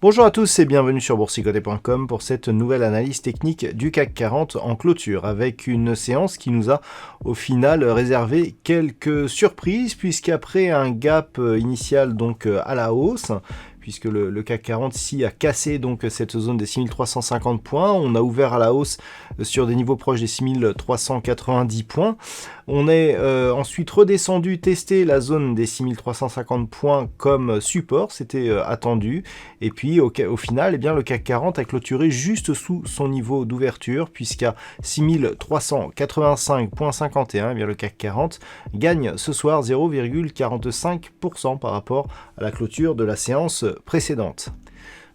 Bonjour à tous et bienvenue sur boursicoté.com pour cette nouvelle analyse technique du CAC 40 en clôture avec une séance qui nous a au final réservé quelques surprises puisqu'après un gap initial donc à la hausse, puisque le CAC 40 ici a cassé donc cette zone des 6350 points. On a ouvert à la hausse sur des niveaux proches des 6390 points. On est ensuite redescendu, testé la zone des 6350 points comme support, c'était attendu. Et puis au final, eh bien, le CAC 40 a clôturé juste sous son niveau d'ouverture, puisqu'à 6385,51, eh bien, le CAC 40 gagne ce soir 0,45% par rapport à la clôture de la séance précédente.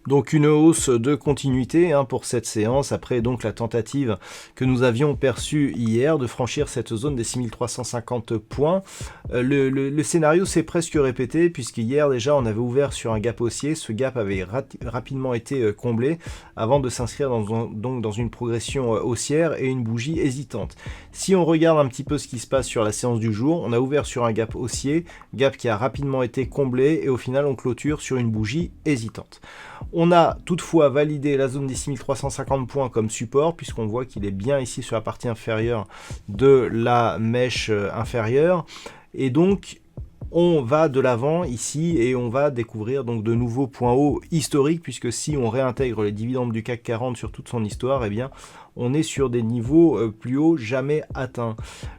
Donc une hausse de continuité pour cette séance, après donc la tentative que nous avions perçue hier de franchir cette zone des 6350 points. Le scénario s'est presque répété, puisqu'hier déjà on avait ouvert sur un gap haussier, ce gap avait rapidement été comblé avant de s'inscrire dans une progression haussière et une bougie hésitante. Si on regarde un petit peu ce qui se passe sur la séance du jour, on a ouvert sur un gap haussier, gap qui a rapidement été comblé et au final on clôture sur une bougie hésitante. On a toutefois validé la zone des 6350 points comme support, puisqu'on voit qu'il est bien ici sur la partie inférieure de la mèche inférieure. Et donc, on va de l'avant ici et on va découvrir donc de nouveaux points hauts historiques, puisque si on réintègre les dividendes du CAC 40 sur toute son histoire, eh bien, on est sur des niveaux plus hauts jamais atteints.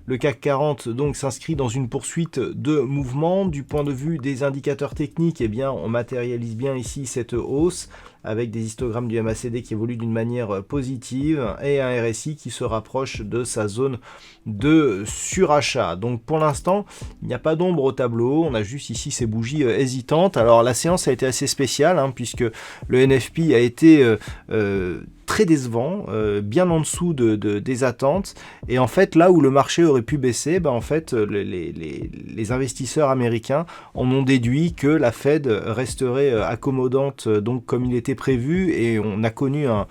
Le CAC 40 donc s'inscrit dans une poursuite de mouvement. Du point de vue des indicateurs techniques, eh bien, on matérialise bien ici cette hausse avec des histogrammes du MACD qui évoluent d'une manière positive et un RSI qui se rapproche de sa zone de surachat. Donc pour l'instant, il n'y a pas d'ombre au tableau, on a juste ici ces bougies hésitantes. Alors la séance a été assez spéciale puisque le NFP a été très décevant, bien en dessous des attentes, et en fait là où le marché aurait pu baisser, en fait les investisseurs américains en ont déduit que la Fed resterait accommodante donc comme il était prévu, et on a connu un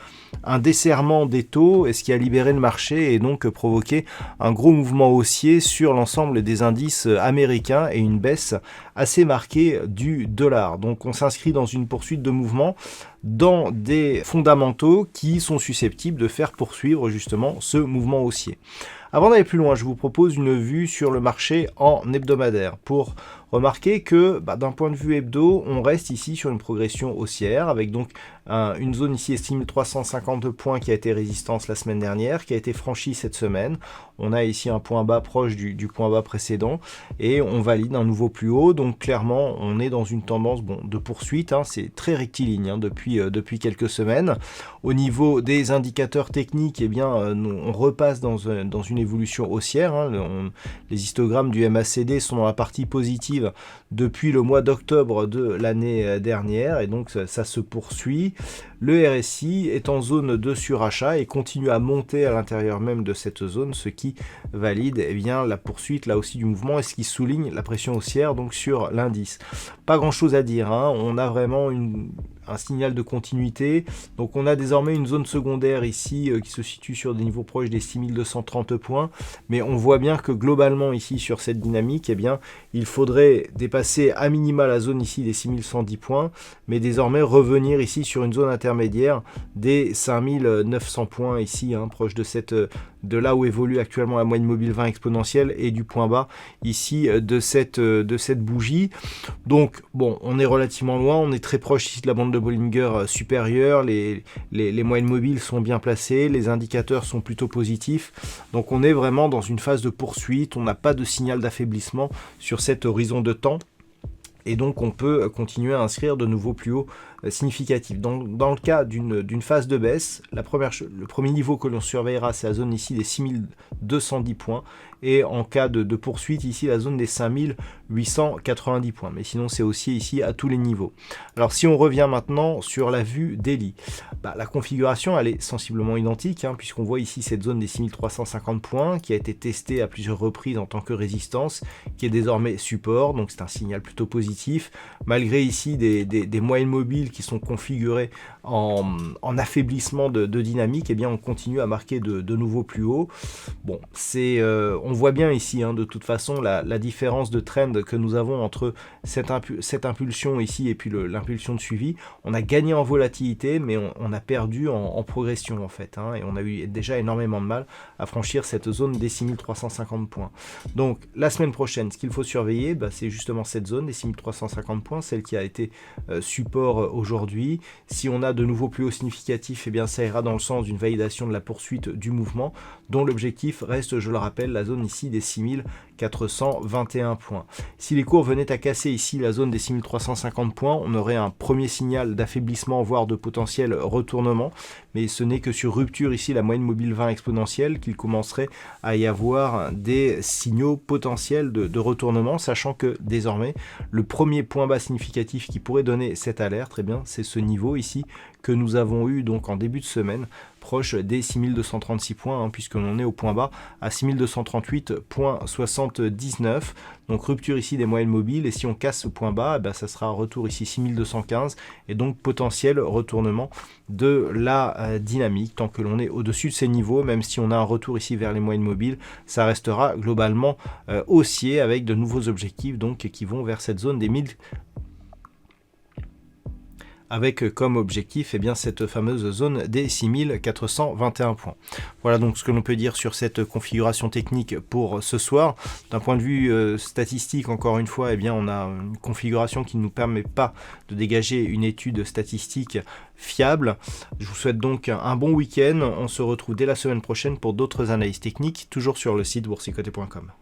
desserrement des taux, et ce qui a libéré le marché et donc provoqué un gros mouvement haussier sur l'ensemble des indices américains et une baisse assez marquée du dollar. Donc on s'inscrit dans une poursuite de mouvement dans des fondamentaux qui sont susceptibles de faire poursuivre justement ce mouvement haussier. Avant d'aller plus loin, je vous propose une vue sur le marché en hebdomadaire pour remarquer que d'un point de vue hebdo, on reste ici sur une progression haussière avec donc une zone ici estimée 350 points qui a été résistance la semaine dernière, qui a été franchie cette semaine. On a ici un point bas proche du point bas précédent et on valide un nouveau plus haut. Donc clairement, on est dans une tendance de poursuite. C'est très rectiligne depuis quelques semaines. Au niveau des indicateurs techniques, eh bien, on repasse dans une évolution haussière. Les histogrammes du MACD sont dans la partie positive depuis le mois d'octobre de l'année dernière et donc ça se poursuit. Le RSI est en zone de surachat et continue à monter à l'intérieur même de cette zone, ce qui valide la poursuite là aussi du mouvement et ce qui souligne la pression haussière donc sur l'indice. Pas grand chose à dire, on a vraiment un signal de continuité. Donc on a désormais une zone secondaire ici qui se situe sur des niveaux proches des 6230 points, mais on voit bien que globalement ici sur cette dynamique, il faudrait dépasser à minima la zone ici des 6110 points, mais désormais revenir ici sur une zone intermédiaire des 5900 points ici, proche de là où évolue actuellement la moyenne mobile 20 exponentielle et du point bas ici de cette bougie. Donc bon, on est relativement loin, on est très proche ici de la bande de Bollinger supérieure, les moyennes mobiles sont bien placées, les indicateurs sont plutôt positifs, donc on est vraiment dans une phase de poursuite, on n'a pas de signal d'affaiblissement sur cet horizon de temps. Et donc on peut continuer à inscrire de nouveaux plus hauts significatifs. Dans le cas d'une phase de baisse, le premier niveau que l'on surveillera, c'est la zone ici des 6210 points. Et en cas de poursuite, ici la zone des 5800 890 points. Mais sinon, c'est aussi ici à tous les niveaux. Alors, si on revient maintenant sur la vue daily, la configuration, elle est sensiblement identique, puisqu'on voit ici cette zone des 6350 points qui a été testée à plusieurs reprises en tant que résistance, qui est désormais support, donc c'est un signal plutôt positif, malgré ici des moyennes mobiles qui sont configurées en affaiblissement de dynamique, et bien on continue à marquer de nouveau plus haut. Bon, on voit bien ici, de toute façon, la différence de trend que nous avons entre cette impulsion ici et puis l'impulsion de suivi. On a gagné en volatilité, mais on a perdu en progression en fait, et on a eu déjà énormément de mal à franchir cette zone des 6350 points. Donc la semaine prochaine, ce qu'il faut surveiller, c'est justement cette zone des 6350 points, celle qui a été support aujourd'hui. Si on a de nouveaux plus hauts significatifs, bien ça ira dans le sens d'une validation de la poursuite du mouvement, dont l'objectif reste, je le rappelle, la zone ici des 6421 points. Si les cours venaient à casser ici la zone des 6350 points, on aurait un premier signal d'affaiblissement, voire de potentiel retournement, mais ce n'est que sur rupture ici, la moyenne mobile 20 exponentielle, qu'il commencerait à y avoir des signaux potentiels de retournement, sachant que désormais, le premier point bas significatif qui pourrait donner cette alerte, c'est ce niveau ici que nous avons eu donc en début de semaine, proche des 6236 points, puisque l'on est au point bas à 6238,79. Donc rupture ici des moyennes mobiles, et si on casse ce point bas, ça sera un retour ici 6215, et donc potentiel retournement de la dynamique. Tant que l'on est au-dessus de ces niveaux, même si on a un retour ici vers les moyennes mobiles, ça restera globalement haussier, avec de nouveaux objectifs donc qui vont vers cette zone des 1000, avec comme objectif cette fameuse zone des 6421 points. Voilà donc ce que l'on peut dire sur cette configuration technique pour ce soir. D'un point de vue statistique, encore une fois, on a une configuration qui ne nous permet pas de dégager une étude statistique fiable. Je vous souhaite donc un bon week-end. On se retrouve dès la semaine prochaine pour d'autres analyses techniques, toujours sur le site boursicoté.com.